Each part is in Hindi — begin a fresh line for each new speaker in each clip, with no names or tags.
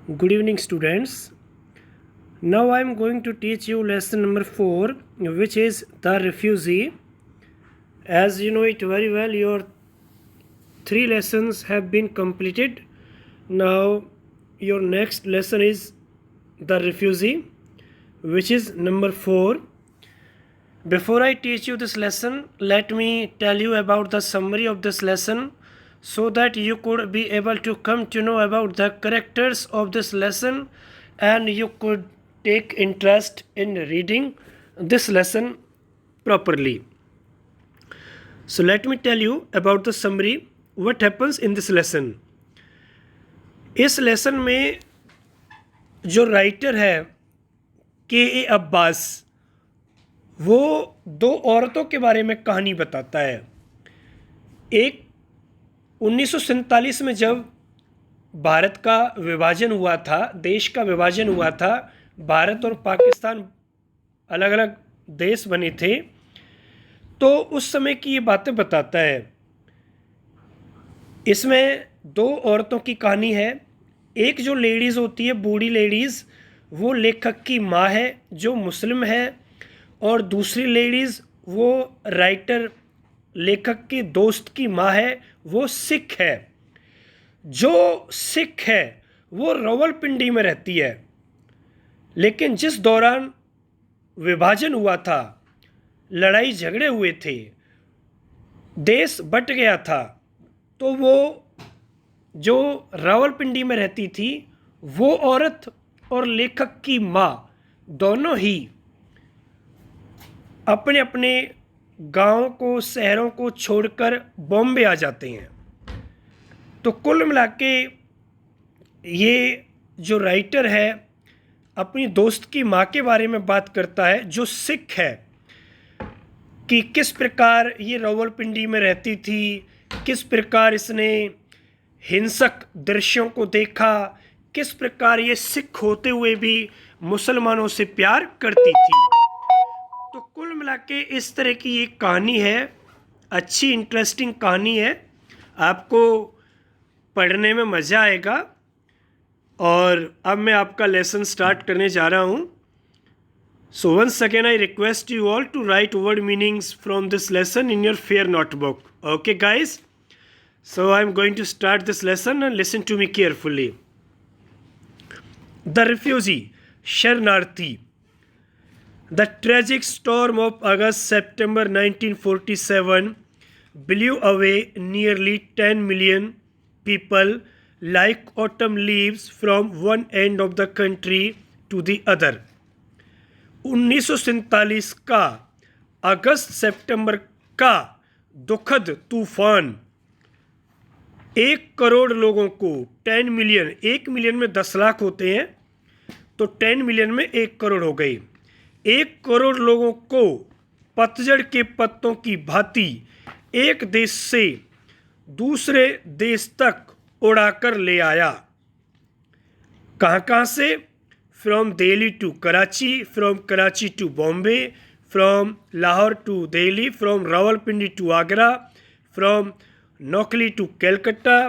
Good evening, students. Now I am going to teach you lesson number 4, which is the refugee. As you know it very well, your 3 lessons have been completed. Now your next lesson is the refugee, which is number 4. Before I teach you this lesson, let me tell you about the summary of this lesson so that you could be able to come to know about the characters of this lesson and you could take interest in reading this lesson properly. So let me tell you about the summary, what happens in this lesson. इस लेसन में जो राइटर है के अब्बास, वो 2 औरतों के बारे में कहानी बताता है। एक 1947 में जब भारत का विभाजन हुआ था, देश का विभाजन हुआ था, भारत और पाकिस्तान अलग अलग देश बने थे, तो उस समय की ये बातें बताता है। इसमें 2 औरतों की कहानी है। एक जो लेडीज़ होती है, बूढ़ी लेडीज़, वो लेखक की माँ है जो मुस्लिम है, और दूसरी लेडीज़ वो राइटर लेखक की दोस्त की माँ है, वो सिख है। जो सिख है वो रावलपिंडी में रहती है, लेकिन जिस दौरान विभाजन हुआ था, लड़ाई झगड़े हुए थे, देश बट गया था, तो वो जो रावलपिंडी में रहती थी, वो औरत और लेखक की माँ दोनों ही अपने अपने गाँव को, शहरों को छोड़कर बॉम्बे आ जाते हैं। तो कुल मिला के ये जो राइटर है अपनी दोस्त की माँ के बारे में बात करता है, जो सिख है, कि किस प्रकार ये रावलपिंडी में रहती थी, किस प्रकार इसने हिंसक दृश्यों को देखा, किस प्रकार ये सिख होते हुए भी मुसलमानों से प्यार करती थी। तो कुल मिला के इस तरह की एक कहानी है, अच्छी इंटरेस्टिंग कहानी है, आपको पढ़ने में मज़ा आएगा। और अब मैं आपका लेसन स्टार्ट करने जा रहा हूँ। So once again I request you all to write word meanings from this lesson in your fair notebook. Okay guys, so I am going to start this lesson and listen to me carefully. The refugee, शरणार्थी. The tragic storm of August-September 1947 blew away nearly 10 million people like autumn leaves from one end of the country to the other. 1947 का अगस्त सितंबर का दुखद तूफान 1 करोड़ लोगों को, 10 मिलियन, 1 मिलियन में 10 लाख होते हैं, तो 10 मिलियन में 1 करोड़ हो गई। 1 करोड़ लोगों को पतझड़ के पत्तों की भांति एक देश से दूसरे देश तक उड़ाकर ले आया। कहाँ से? From Delhi to Karachi, from Karachi to Bombay, from Lahore to Delhi, from Rawalpindi to Agra, from Noakhali to Calcutta,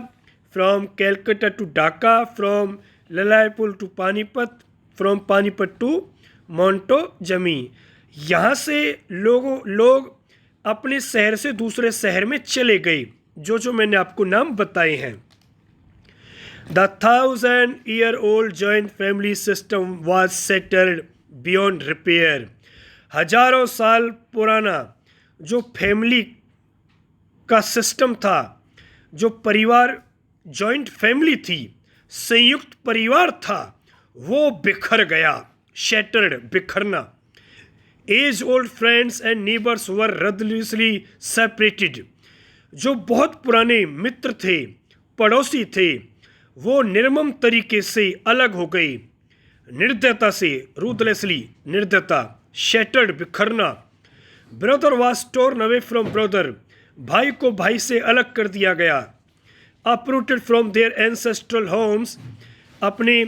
from Calcutta to Dhaka, from Lyallpur to Panipat, from Panipat to Montgomery. यहाँ से लोग अपने शहर से दूसरे शहर में चले गए, जो मैंने आपको नाम बताए हैं। The 1000-year-old joint family system was settled beyond repair. हजारों साल पुराना जो फैमिली का सिस्टम था, जो परिवार, जॉइंट फैमिली थी, संयुक्त परिवार था, वो बिखर गया। Shattered, बिखरना. As old friends and neighbours were ruthlessly separated. जो बहुत पुराने मित्र थे, पड़ोसी थे, वो निर्मम तरीके से अलग हो गए। निर्दयता से, ruthlessly, निर्दयता. Shattered, बिखरना. Brother was torn away from brother. भाई को भाई से अलग कर दिया गया। uprooted from their ancestral homes. अपने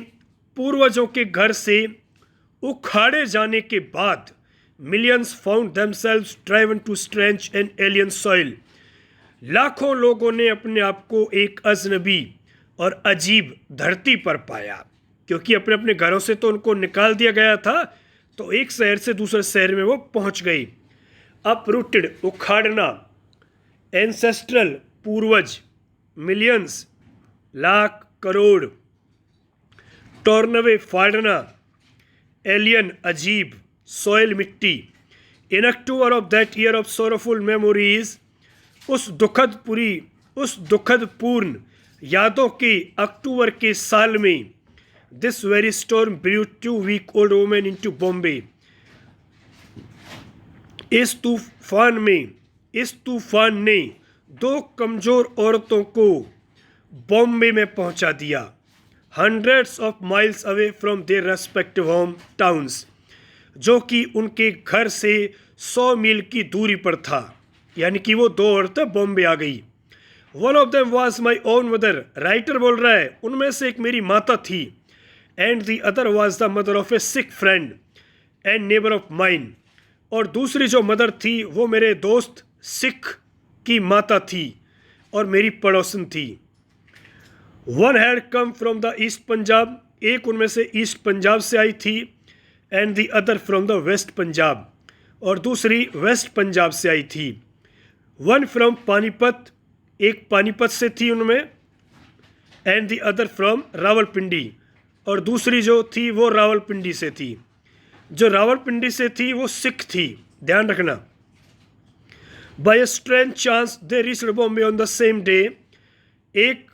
पूर्वजों के घर से उखाड़े जाने के बाद millions found themselves driven to strange and alien soil. लाखों लोगों ने अपने आप को एक अजनबी और अजीब धरती पर पाया। क्योंकि अपने अपने घरों से तो उनको निकाल दिया गया था, तो एक शहर से दूसरे शहर में वो पहुंच गई। अपरूटेड उखाड़ना, एंसेस्ट्रल पूर्वज, मिलियंस लाख करोड़, टॉर्नवे फाड़ना, एलियन अजीब, सॉइल मिट्टी। In October of that year of sorrowful memories, उस दुखद पूर्ण यादों के अक्टूबर के साल में, this very storm brew 2 week old women into Bombay, इस तूफान ने 2 कमजोर औरतों को बॉम्बे में पहुंचा दिया, hundreds of miles away from their respective home towns, जो कि उनके घर से 100 मील की दूरी पर था। यानी कि वो 2 औरतें बॉम्बे आ गई। One of them was my own mother, writer बोल रहा है, उनमें से एक मेरी माता थी। And the other was the mother of A sick friend and neighbour of mine, और दूसरी जो मदर थी वो मेरे दोस्त सिख की माता थी और मेरी पड़ोसन थी। One had come from the East Punjab, एक उनमें से ईस्ट पंजाब से आई थी। And the other from the West Punjab, और दूसरी वेस्ट पंजाब से आई थी। वन फ्रॉम पानीपत, एक पानीपत से थी उनमें। And the other from Rawalpindi, और दूसरी जो थी वो रावलपिंडी से थी। जो रावलपिंडी से थी वो सिख थी, ध्यान रखना। By a strange chance they reached Bombay on the same day, एक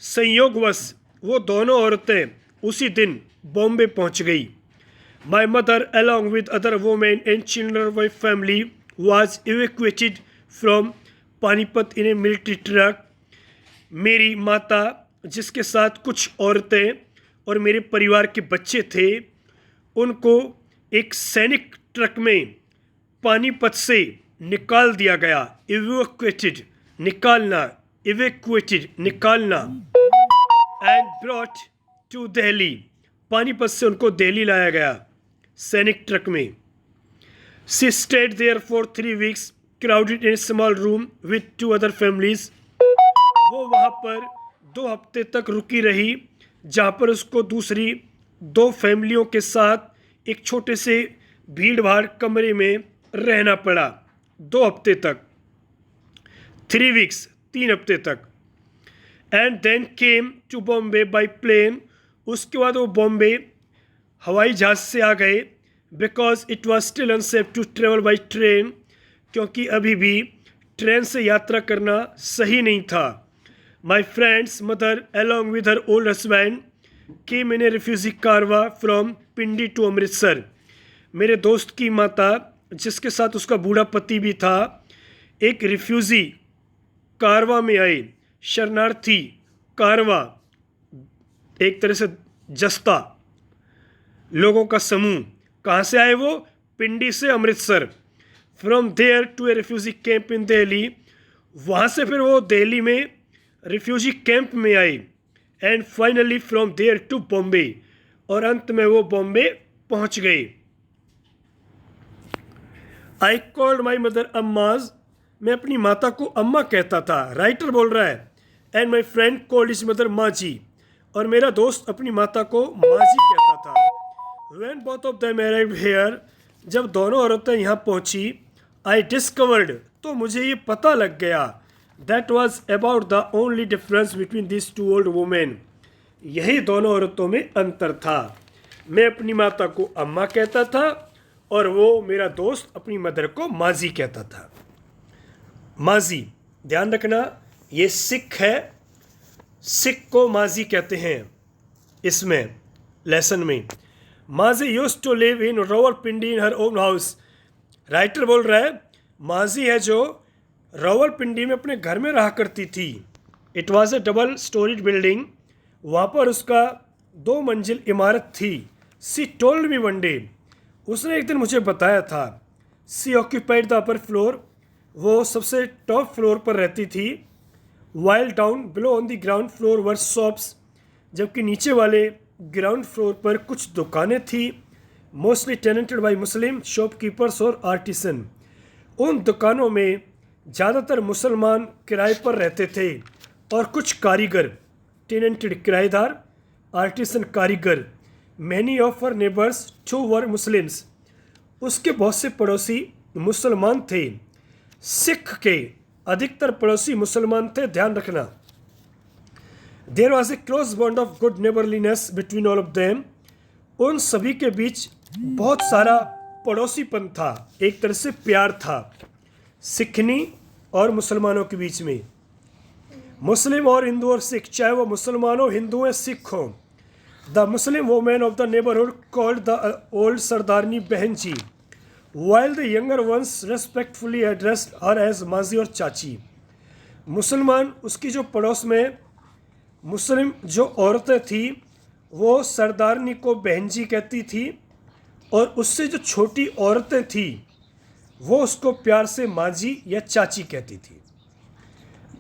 संयोगवश वो दोनों औरतें उसी दिन बॉम्बे पहुंच गई। My mother along with other women and children of my family was evacuated from Panipat in A military truck, मेरी माता जिसके साथ कुछ औरतें और मेरे परिवार के बच्चे थे, उनको एक सैनिक ट्रक में पानीपत से निकाल दिया गया। इवैक्यूएटेड निकालना, इवैक्यूएटेड निकालना। And brought to Delhi, Panipat से उनको दिल्ली लाया गया सैनिक ट्रक में। She stayed there for 3 weeks crowded in a small room with 2 other families, वो वहाँ पर 2 हफ्ते तक रुकी रही, जहाँ पर उसको दूसरी 2 फैमिलियों के साथ एक छोटे से भीड़ भाड़ कमरे में रहना पड़ा 2 हफ्ते तक, 3 वीक्स 3 हफ्ते तक। And then came to Bombay by plane, उसके बाद वो बॉम्बे हवाई जहाज से आ गए। Because it was still unsafe to travel by train, क्योंकि अभी भी ट्रेन से यात्रा करना सही नहीं था। My friends mother along with her old husband came in A refugee कारवा फ्रॉम पिंडी टू अमृतसर, मेरे दोस्त की माता जिसके साथ उसका बूढ़ा पति भी था, एक रिफ्यूजी कारवा में आए। शरणार्थी कारवा एक तरह से जस्ता लोगों का समूह। कहाँ से आए वो? पिंडी से Amritsar. From there to a refugee camp in Delhi, वहाँ से फिर वो दिल्ली में रिफ्यूजी कैंप में आए। And finally from there to Bombay, और अंत में वो बॉम्बे पहुँच गए। I called my mother Amma's, मैं अपनी माता को अम्मा कहता था, राइटर बोल रहा है। And my friend called his mother माजी, और मेरा दोस्त अपनी माता को माजी कहता था। When both of them arrived here, जब दोनों औरतें यहाँ पहुँची, I discovered, तो मुझे ये पता लग गया, that was about the only difference between these 2 old women, यही दोनों औरतों में अंतर था। मैं अपनी माता को अम्मा कहता था और वो मेरा दोस्त अपनी मदर को माजी कहता था। माजी, ध्यान रखना, ये सिख है, सिख को माजी कहते हैं। इसमें लेसन में Maji used to live in Rawalpindi in her own house, writer बोल रहा है माजी है जो रावलपिंडी में अपने घर में रहा करती थी। It was A double storeyed building, वहाँ पर उसका 2 मंजिल इमारत थी। सी टोल्ड मी वन डे, उसने एक दिन मुझे बताया था। सी ऑक्यूपाइड द अपर फ्लोर, वो सबसे टॉप फ्लोर पर रहती थी। While down below on the ground floor were shops, जबकि नीचे वाले ग्राउंड फ्लोर पर कुछ दुकानें थी। मोस्टली टेनेंटेड बाई मुस्लिम शॉपकीपर्स और आर्टिसन, उन दुकानों में ज़्यादातर मुसलमान किराए पर रहते थे और कुछ कारीगर, टेनेंटेड किराएदार, आर्टिसन कारीगर, Many of her neighbors too were Muslims. उसके बहुत से पड़ोसी मुसलमान थे. सिख के अधिकतर पड़ोसी मुसलमान थे, ध्यान रखना. There was a close bond of good neighborliness between all of them. उन सभी के बीच बहुत सारा पड़ोसीपन था, एक तरह से प्यार था सिखनी और मुसलमानों के बीच में. मुस्लिम और हिंदू और सिख, चाहे वो मुसलमान हो, हिंदू या सिख हो. The Muslim women of the neighbourhood called the old sardarni behen ji, while the younger ones respectfully addressed her as माजी और चाची. मुसलमान, उसकी जो पड़ोस में मुस्लिम जो औरतें थी वो सरदारनी को बहन जी कहती थी, और उससे जो छोटी औरतें थी वो उसको प्यार से माजी या चाची कहती थी.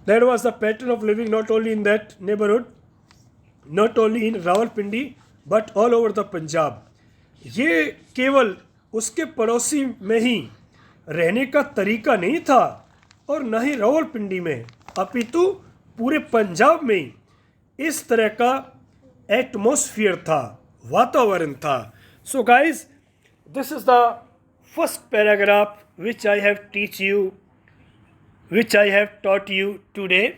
That was the pattern of living not only in that neighborhood, not only in Rawalpindi, but all over the Punjab. ये केवल उसके पड़ोसी में ही रहने का तरीका नहीं था और न ही रावलपिंडी में, अपितु पूरे पंजाब में इस तरह का एटमॉस्फेयर था, वातावरण था. So guys, this is the first paragraph which I have taught you today.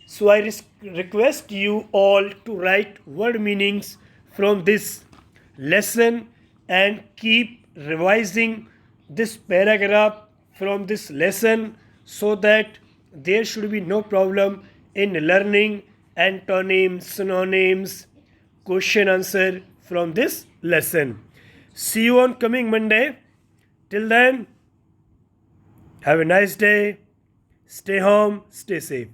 So I request you all to write word meanings from this lesson and keep revising this paragraph from this lesson so that there should be no problem in learning antonyms, synonyms, question answer from this lesson. See you on coming Monday. Till then, have a nice day. Stay home, stay safe.